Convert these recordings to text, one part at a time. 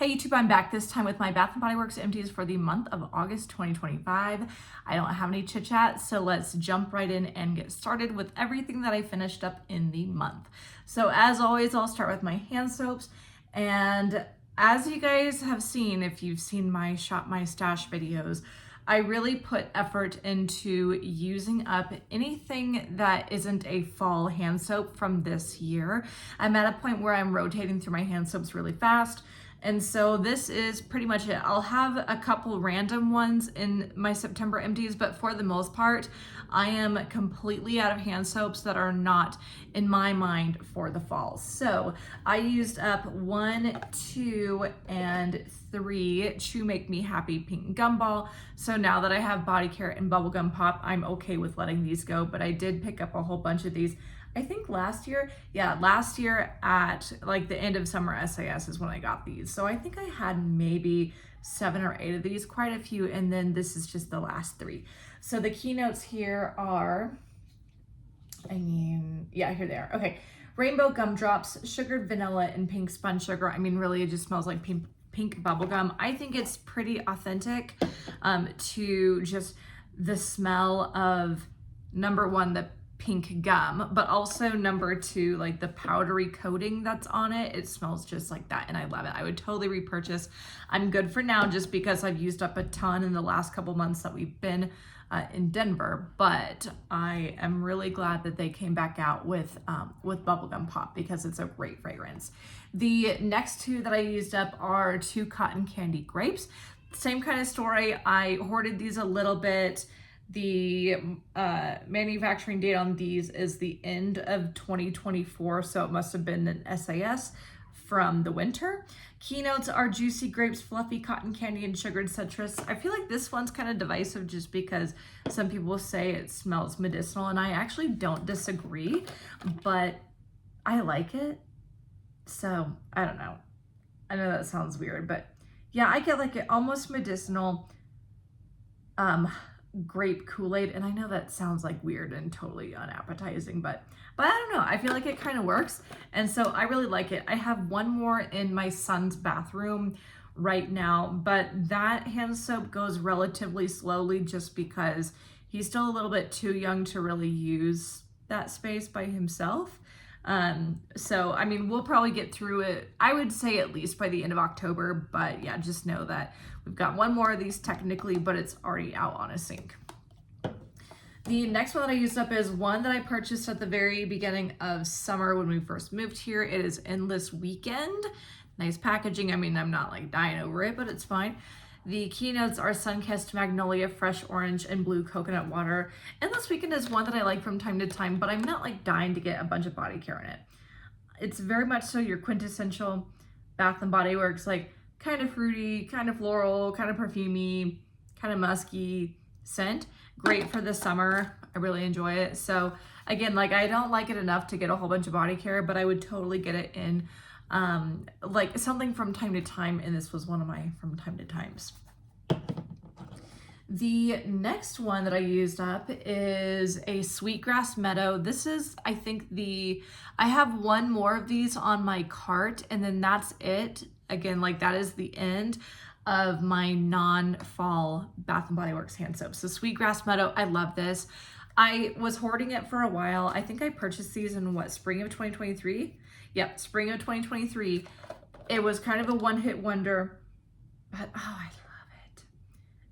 Hey YouTube, I'm back this time with my Bath & Body Works empties for the month of August 2025. I don't have any chit chat, so let's jump right in and get started with everything that I finished up in the month. So as always, I'll start with my hand soaps. And as you guys have seen, if you've seen my Shop My Stash videos, I really put effort into using up anything that isn't a fall hand soap from this year. I'm at a point where I'm rotating through my hand soaps really fast. And so this is pretty much it. I'll have a couple random ones in my September empties, but for the most part, I am completely out of hand soaps that are not in my mind for the fall. So I used up 1, 2, and 3 Chew Make Me Happy Pink Gumball. So now that I have Body Care and Bubblegum Pop, I'm okay with letting these go, but I did pick up a whole bunch of these. I think last year at like the end of summer SAS is when I got these. So I think I had maybe 7 or 8 of these, quite a few. And then this is just the last 3. So the keynotes here are, here they are. Okay. Rainbow Gumdrops, Sugared Vanilla, and Pink Spun Sugar. I mean, really, it just smells like pink bubblegum. I think it's pretty authentic to just the smell of, number one, the pink gum, but also number 2, like the powdery coating that's on it. It smells just like that and I love it. I would totally repurchase. I'm good for now just because I've used up a ton in the last couple months that we've been in Denver, but I am really glad that they came back out with Bubblegum Pop because it's a great fragrance. The next 2 that I used up are 2 Cotton Candy Grapes. Same kind of story. I hoarded these a little bit. The manufacturing date on these is the end of 2024, so it must have been an SAS from the winter. Keynotes are Juicy Grapes, Fluffy Cotton Candy, and Sugared Citrus. I feel like this one's kind of divisive just because some people say it smells medicinal, and I actually don't disagree, but I like it. So, I don't know. I know that sounds weird, but yeah, I get like it almost medicinal grape Kool-Aid, and I know that sounds like weird and totally unappetizing, but I don't know, I feel like it kind of works, and so I really like it. I have one more in my son's bathroom right now, but that hand soap goes relatively slowly just because he's still a little bit too young to really use that space by himself. So I mean, we'll probably get through it, I would say at least by the end of October, but yeah, just know that we've got one more of these technically, but it's already out on a sink. The next one that I used up is one that I purchased at the very beginning of summer when we first moved here. It is Endless Weekend. Nice packaging. I mean, I'm not like dying over it, but it's fine. The keynotes are Sun-Kissed Magnolia, Fresh Orange, and Blue Coconut Water. Endless Weekend is one that I like from time to time, but I'm not like dying to get a bunch of body care in it. It's very much so your quintessential Bath & Body Works, like kind of fruity, kind of floral, kind of perfumey, kind of musky scent. Great for the summer. I really enjoy it. So again, like I don't like it enough to get a whole bunch of body care, but I would totally get it in like something from time to time, and this was one of my from time to times. The next one that I used up is a Sweetgrass Meadow. This is, I think I have one more of these on my cart, and then that's it. Again, like that is the end of my non-fall Bath & Body Works hand soap. So Sweetgrass Meadow, I love this. I was hoarding it for a while. I think I purchased these in spring of 2023? Yep, spring of 2023. It was kind of a one-hit wonder, but oh, I love it.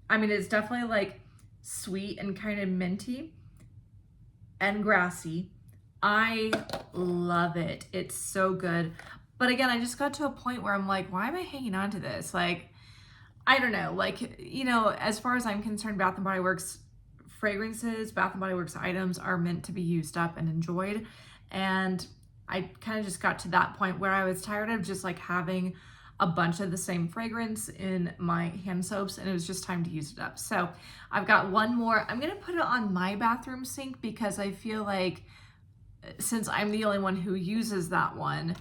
I mean, it's definitely like sweet and kind of minty and grassy. I love it. It's so good. But again, I just got to a point where I'm like, why am I hanging on to this? Like, I don't know, like, you know, as far as I'm concerned, Bath & Body Works fragrances, Bath & Body Works items are meant to be used up and enjoyed. And I kind of just got to that point where I was tired of just like having a bunch of the same fragrance in my hand soaps, and it was just time to use it up. So I've got one more. I'm going to put it on my bathroom sink because I feel like since I'm the only one who uses that one,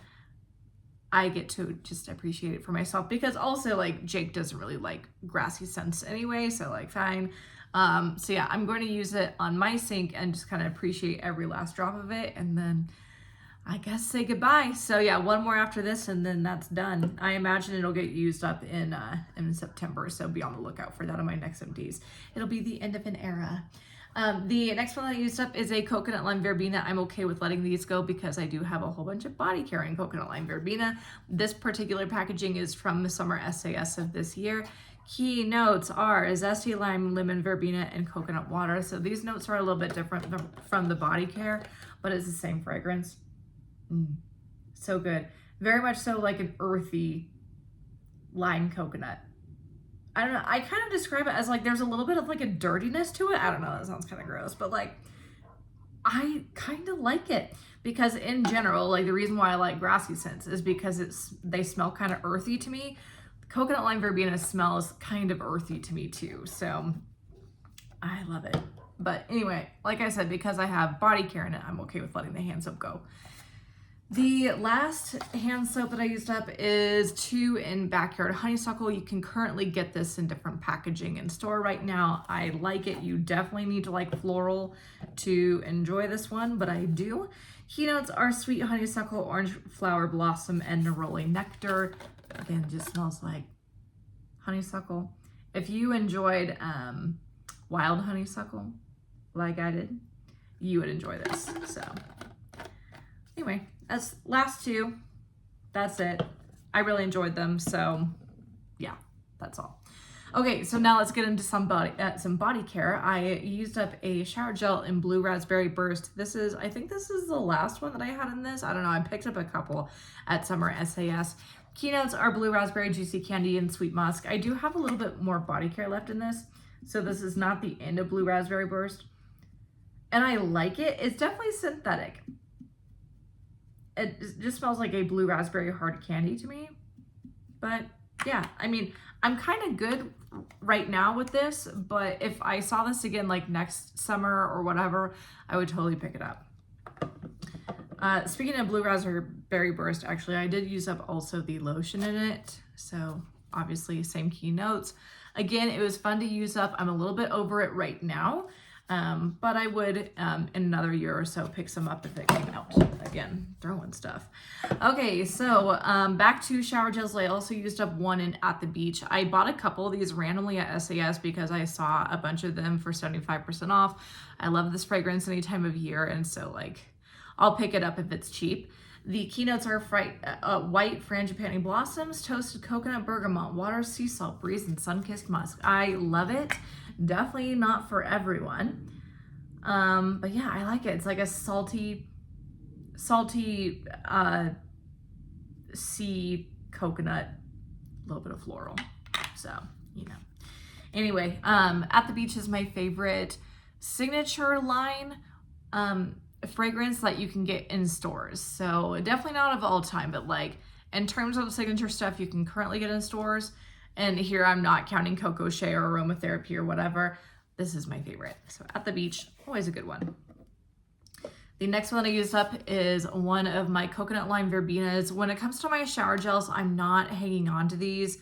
I get to just appreciate it for myself, because also like Jake doesn't really like grassy scents anyway, so like fine. So yeah, I'm going to use it on my sink and just kind of appreciate every last drop of it, and then I guess say goodbye. So yeah, one more after this and then that's done. I imagine it'll get used up in September, so be on the lookout for that on my next empties. It'll be the end of an era. The next one that I used up is a coconut lime verbena. I'm okay with letting these go because I do have a whole bunch of body care in coconut lime verbena. This particular packaging is from the summer SAS of this year. Key notes are zesty lime, lemon verbena, and coconut water. So these notes are a little bit different from the body care, but it's the same fragrance. So good. Very much so like an earthy lime coconut. I don't know. I kind of describe it as like there's a little bit of like a dirtiness to it. I don't know. That sounds kind of gross, but like I kind of like it because in general, like the reason why I like grassy scents is because they smell kind of earthy to me. Coconut lime verbena smells kind of earthy to me too. So I love it. But anyway, like I said, because I have body care in it, I'm okay with letting the hand soap go. The last hand soap that I used up is 2 in Backyard Honeysuckle. You can currently get this in different packaging in store right now. I like it. You definitely need to like floral to enjoy this one, but I do. Keynotes are sweet honeysuckle, orange flower blossom, and neroli nectar. Again, just smells like honeysuckle. If you enjoyed wild honeysuckle like I did, you would enjoy this. So anyway, that's last 2. That's it. I really enjoyed them. So yeah, that's all. Okay, so now let's get into some body care. I used up a shower gel in Blue Raspberry Burst. I think this is the last one that I had in this. I don't know. I picked up a couple at Summer SAS. Keynotes are Blue Raspberry, Juicy Candy, and Sweet Musk. I do have a little bit more body care left in this. So this is not the end of Blue Raspberry Burst. And I like it. It's definitely synthetic. It just smells like a blue raspberry hard candy to me. But yeah, I mean, I'm kind of good right now with this, but if I saw this again like next summer or whatever, I would totally pick it up. Speaking of Blue Raspberry Burst, actually, I did use up also the lotion in it. So obviously same key notes. Again, it was fun to use up. I'm a little bit over it right now. But I would, in another year or so, pick some up if it came out. Again, throwing stuff. Okay, so back to shower gels. I also used up 1 in At the Beach. I bought a couple of these randomly at SAS because I saw a bunch of them for 75% off. I love this fragrance any time of year, and so like I'll pick it up if it's cheap. The keynotes are white frangipani blossoms, toasted coconut, bergamot, water, sea salt, breeze, and sun-kissed musk. I love it. Definitely not for everyone. But yeah, I like it. It's like a salty sea coconut, a little bit of floral. So, you know. Anyway, At the Beach is my favorite signature line fragrance that you can get in stores. So definitely not of all time, but like in terms of signature stuff you can currently get in stores, and here I'm not counting Coco Shea or Aromatherapy or whatever, this is my favorite. So At the Beach, always a good one. The next one that I used up is one of my coconut lime verbenas. When it comes to my shower gels, I'm not hanging on to these.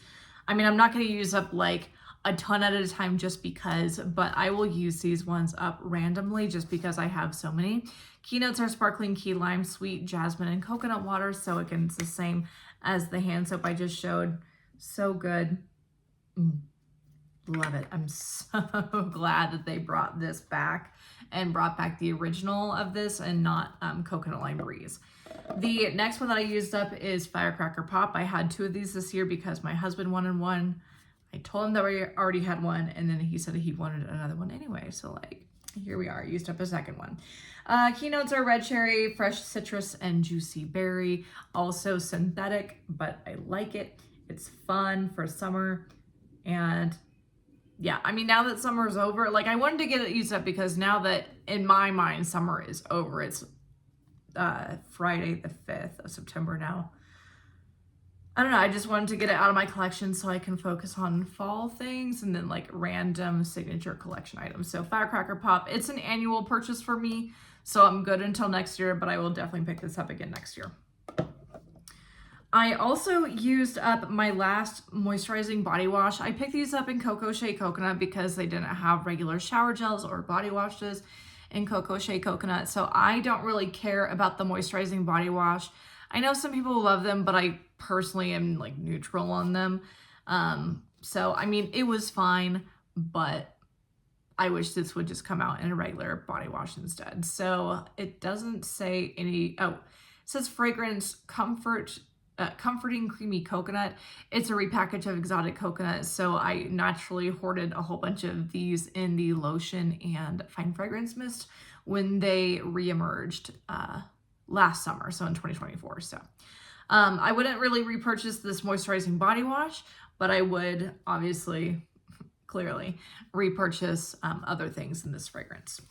I mean, I'm not going to use up like a ton at a time just because, but I will use these ones up randomly just because I have so many. Keynotes are sparkling key lime, sweet jasmine, and coconut water. So again, it's the same as the hand soap I just showed. So good. Love it. I'm so glad that they brought this back and brought back the original of this and not Coconut Lime Breeze. The next one that I used up is Firecracker Pop. I had 2 of these this year because my husband wanted one. I told him that we already had one, and then he said he wanted another one anyway. So like, here we are, used up a second one. Keynotes are red cherry, fresh citrus, and juicy berry. Also synthetic, but I like it. It's fun for summer. And yeah, I mean, now that summer is over, like I wanted to get it used up because now that in my mind, summer is over. It's Friday the 5th of September now. I don't know, I just wanted to get it out of my collection so I can focus on fall things and then like random signature collection items. So Firecracker Pop, it's an annual purchase for me, so I'm good until next year, but I will definitely pick this up again next year. I also used up my last moisturizing body wash. I picked these up in Coco Shea Coconut because they didn't have regular shower gels or body washes. in Cocoa Shea Coconut. So I don't really care about the moisturizing body wash. I know some people love them, but I personally am like neutral on them. So I mean, it was fine, but I wish this would just come out in a regular body wash instead. So it doesn't say any, oh, it says fragrance comforting creamy coconut. It's a repackage of exotic coconut. So I naturally hoarded a whole bunch of these in the lotion and fine fragrance mist when they reemerged last summer, so in 2024. So I wouldn't really repurchase this moisturizing body wash, but I would obviously clearly repurchase other things in this fragrance.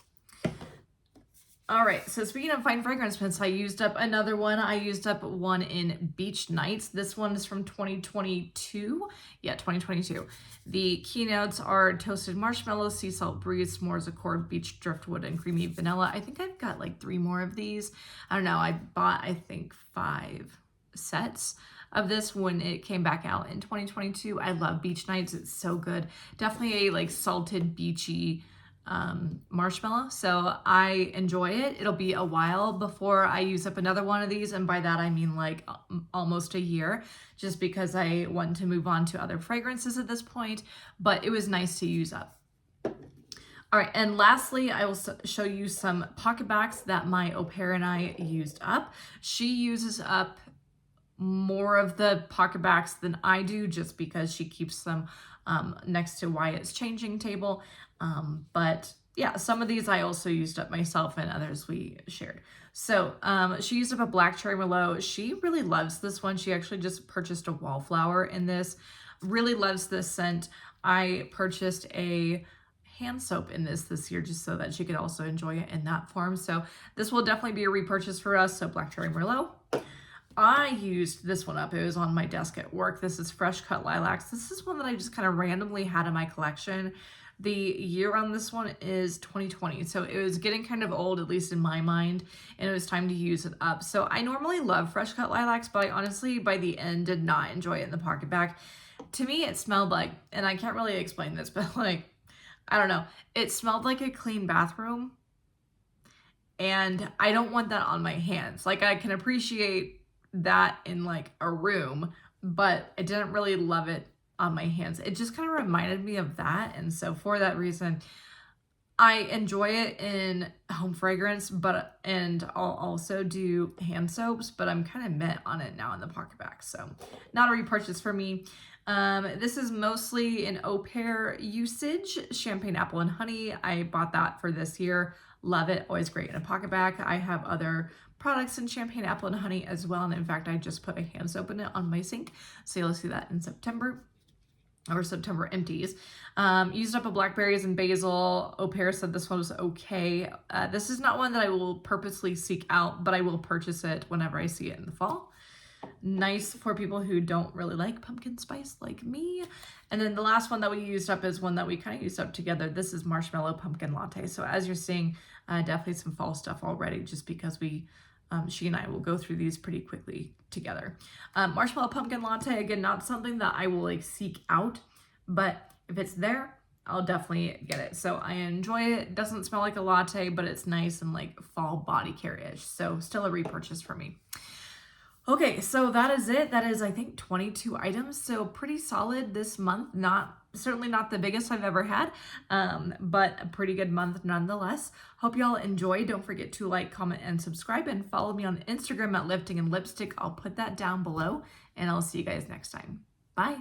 All right, so speaking of fine fragrance mints, I used up another one. I used up one in Beach Nights. This one is from 2022. Yeah, 2022. The keynotes are toasted marshmallow, sea salt breeze, s'mores accord, beach driftwood, and creamy vanilla. I think I've got like 3 more of these. I don't know. I bought, I think, 5 sets of this when it came back out in 2022. I love Beach Nights. It's so good. Definitely a like salted, beachy marshmallow. So I enjoy it. It'll be a while before I use up another one of these. And by that, I mean like almost a year, just because I want to move on to other fragrances at this point, but it was nice to use up. All right, and lastly, I will show you some PocketBacs that my au pair and I used up. She uses up more of the PocketBacs than I do, just because she keeps them next to Wyatt's changing table. But yeah, some of these I also used up myself and others we shared. So she used up a black cherry merlot. She really loves this one. She actually just purchased a wallflower in this. Really loves this scent. I purchased a hand soap in this year just so that she could also enjoy it in that form. So this will definitely be a repurchase for us. So black cherry merlot. I used this one up. It was on my desk at work. This is Fresh Cut Lilacs. This is one that I just kind of randomly had in my collection. The year on this one is 2020. So it was getting kind of old, at least in my mind, and it was time to use it up. So I normally love Fresh Cut Lilacs, but I honestly, by the end, did not enjoy it in the PocketBac. To me, it smelled like, and I can't really explain this, but like, I don't know. It smelled like a clean bathroom, and I don't want that on my hands. Like, I can appreciate that in like a room, but I didn't really love it on my hands. It just kind of reminded me of that. And so for that reason, I enjoy it in home fragrance, and I'll also do hand soaps, but I'm kind of meh on it now in the PocketBac. So not a repurchase for me. This is mostly an au pair usage, champagne apple and honey. I bought that for this year. Love it. Always great in a PocketBac. I have other products in champagne apple and honey as well. And in fact, I just put a hand soap in it on my sink. So you'll see that in September empties. Used up a blackberries and basil. Au pair said this one was okay. This is not one that I will purposely seek out, but I will purchase it whenever I see it in the fall. Nice for people who don't really like pumpkin spice like me. And then the last one that we used up is one that we kind of used up together. This is Marshmallow Pumpkin Latte. So as you're seeing, definitely some fall stuff already, just because she and I will go through these pretty quickly together. Marshmallow Pumpkin Latte, again, not something that I will like seek out, but if it's there, I'll definitely get it. So I enjoy it. It doesn't smell like a latte, but it's nice and like fall body care-ish. So still a repurchase for me. Okay, so that is it. That is, I think, 22 items. So pretty solid this month. Certainly not the biggest I've ever had, but a pretty good month nonetheless. Hope y'all enjoy. Don't forget to like, comment, and subscribe, and follow me on Instagram at Lifting and Lipstick. I'll put that down below, and I'll see you guys next time. Bye.